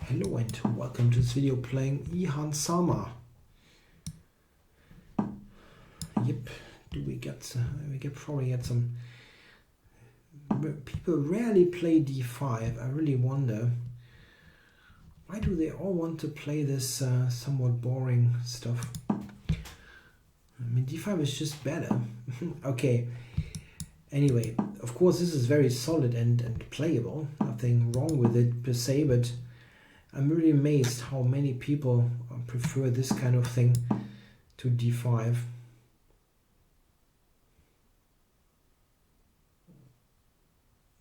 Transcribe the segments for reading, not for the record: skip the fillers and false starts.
Hello and welcome to this video playing ihansama. Yep, we probably get some people rarely play d5. I really wonder why do they all want to play this somewhat boring stuff. I mean, d5 is just better. Okay, anyway, of course this is very solid and playable, nothing wrong with it per se, but I'm really amazed how many people prefer this kind of thing to d5.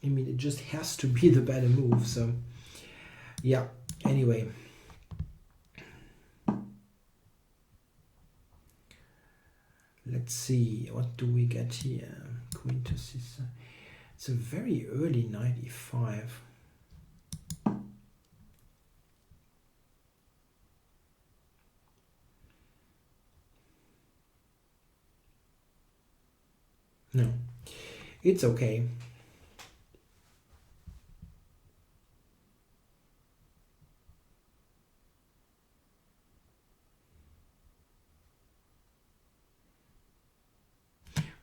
I mean, it just has to be the better move, so yeah, anyway. Let's see, what do we get here? Queen to c7. It's a very early knight e5. No, it's okay.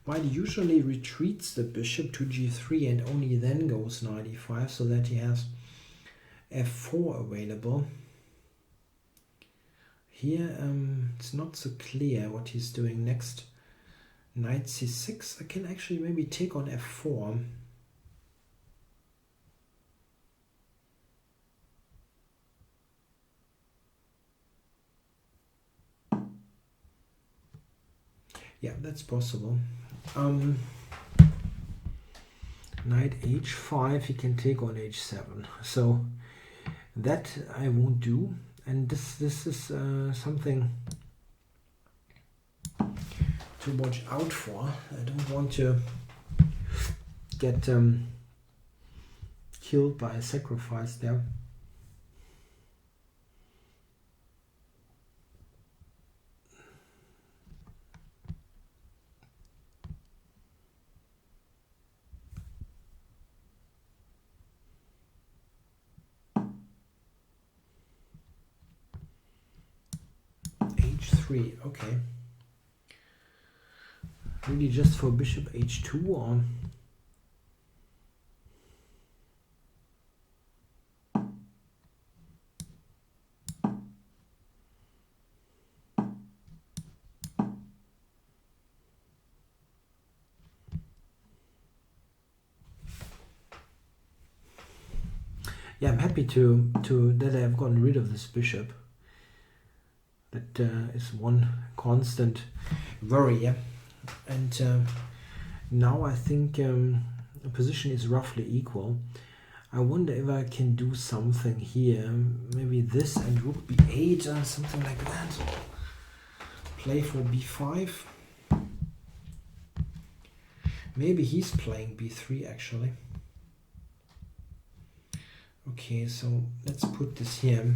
White usually retreats the bishop to g3 and only then goes knight e5 so that he has f4 available. Here it's not so clear what he's doing next. Knight c6, I can actually maybe take on f4. Yeah, that's possible. Knight h5, he can take on h7. So that I won't do. And this is something to watch out for. I don't want to get killed by a sacrifice there. H3, okay. Really just for bishop h2 or? Yeah, I'm happy to that I've gotten rid of this bishop. That is one constant worry, yeah. And now I think the position is roughly equal. I wonder if I can do something here. Maybe this and rook b8 or something like that. Play for b5. Maybe he's playing b3 actually. Okay, so let's put this here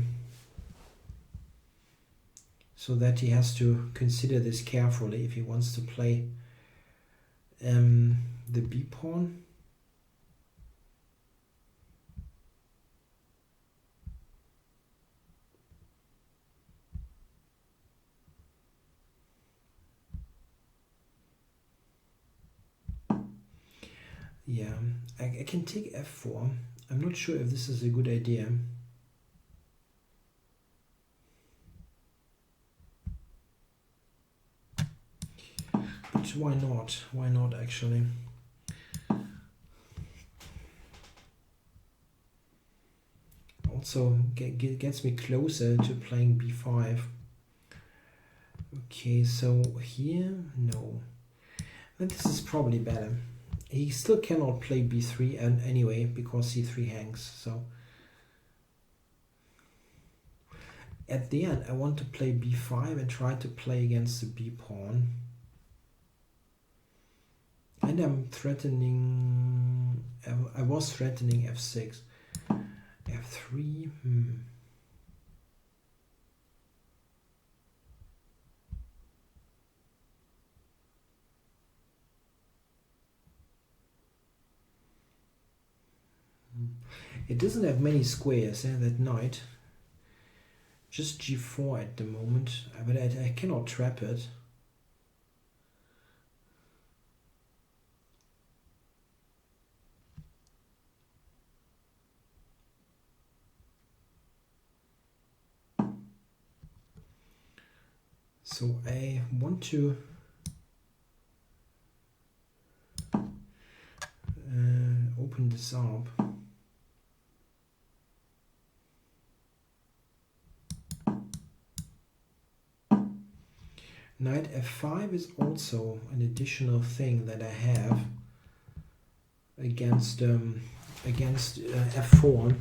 so that he has to consider this carefully if he wants to play the b pawn. Yeah, I can take f4. I'm not sure if this is a good idea. But why not? Why not actually? Also gets me closer to playing b5. Okay, so here, no. But this is probably better. He still cannot play b3 and anyway because c3 hangs. So at the end I want to play b5 and try to play against the b pawn. And I'm threatening, I was threatening f6, f3, It doesn't have many squares, that knight. just g4 at the moment, but I cannot trap it. So I want to open this up. Knight f5 is also an additional thing that I have against f4.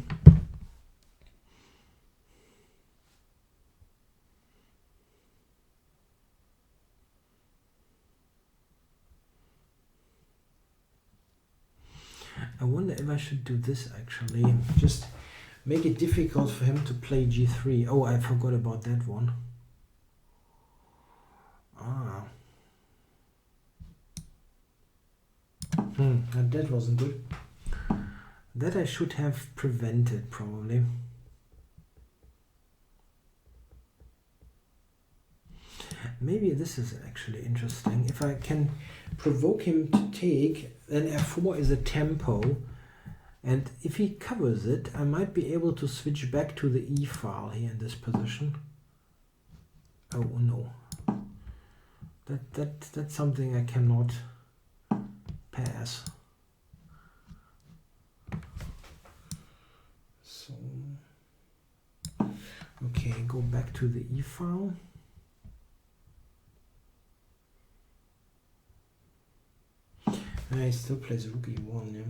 I wonder if I should do this actually. Just make it difficult for him to play g3. Oh, I forgot about that one. Ah. That wasn't good. That I should have prevented probably. Maybe this is actually interesting. If I can provoke him to take, then f4 is a tempo, and if he covers it, I might be able to switch back to the e file here in this position. Oh no, that's something I cannot pass. So okay, go back to the e file. He still plays rook e1, yeah.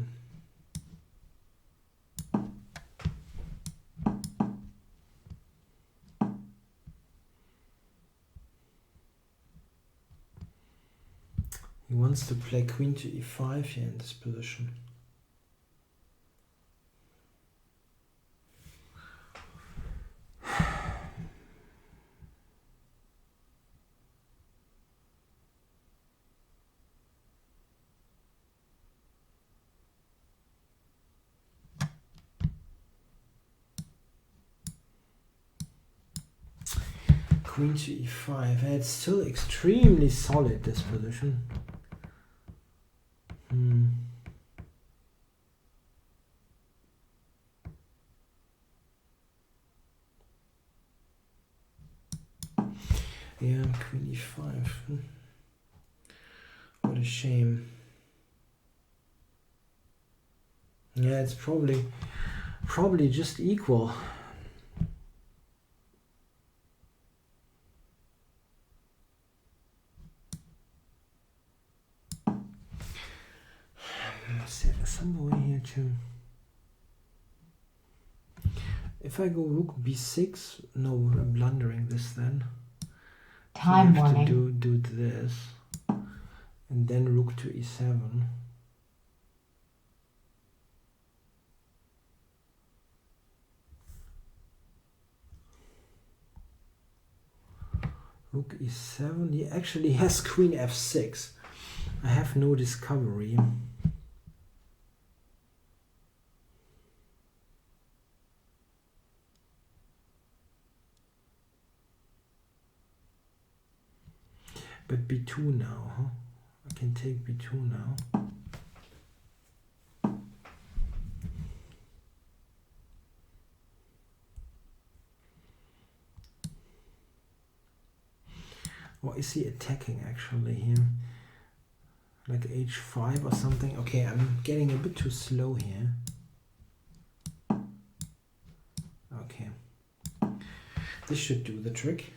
He wants to play queen to e5 here in this position. Queen to e5. It's still extremely solid, this position. Yeah, queen e5. What a shame. Yeah, it's probably just equal. Some way here too. If I go rook b6, no, I'm blundering this then. Time so I have warning. to do this, and then rook to e7. Rook e7. He actually has queen f6. I have no discovery. But b2 now, huh? I can take b2 now. Or is he attacking actually here? Like h5 or something? Okay, I'm getting a bit too slow here. Okay. This should do the trick.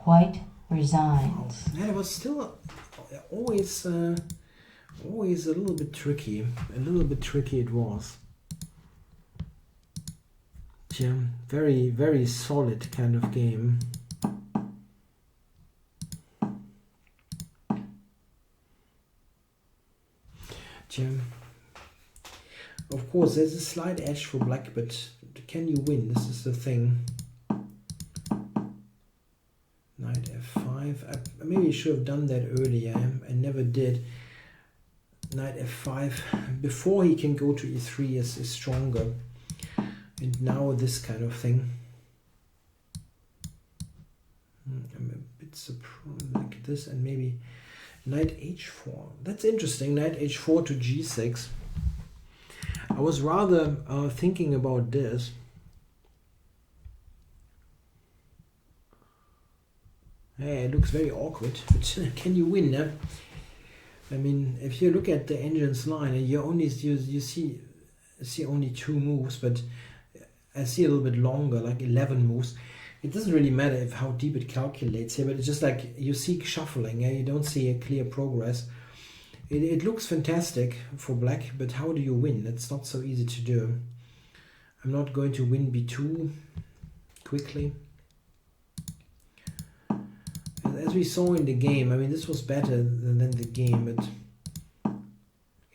White resigns. Yeah, it was still always a little bit tricky. A little bit tricky it was. Yeah, very, very solid kind of game. Yeah. Of course, there's a slight edge for black, but can you win? This is the thing. Knight f5. I maybe should have done that earlier. I never did. Knight f5 before he can go to e3 is stronger. And now this kind of thing. I'm a bit surprised like this, and maybe knight h4. That's interesting, knight h4 to g6. I was rather thinking about this. Hey, it looks very awkward, but can you win? I mean, if you look at the engine's line, and you see only 2 moves, but I see a little bit longer, like 11 moves. It doesn't really matter if how deep it calculates here, but it's just like you see shuffling, you don't see a clear progress. It looks fantastic for black, but how do you win? It's not so easy to do. I'm not going to win b2 quickly. As we saw in the game, I mean, this was better than the game, but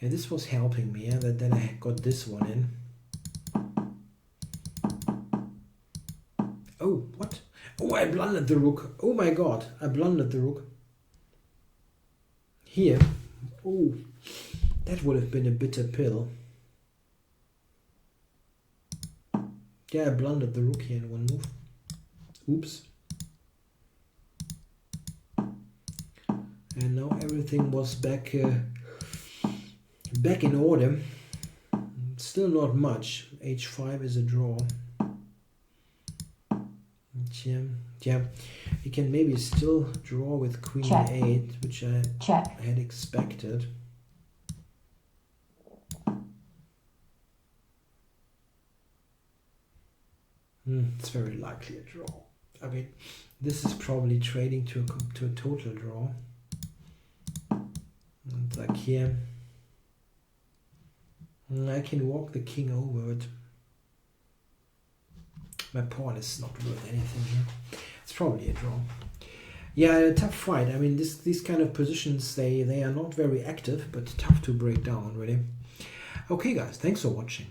yeah, this was helping me. Yeah, then I got this one in. Oh, what? Oh, I blundered the rook. Oh my god, I blundered the rook. Here. Oh, that would have been a bitter pill. Yeah, I blundered the rook here in one move. Oops. And now everything was back in order. Still not much. h5 is a draw. Yeah, you can maybe still draw with queen e8, which I had expected. It's very likely a draw. I mean, this is probably trading to a total draw. And like here, I can walk the king over it. My pawn is not worth anything here. It's probably a draw. Yeah, a tough fight. I mean, these kind of positions, they are not very active, but tough to break down, really. Okay, guys, thanks for watching.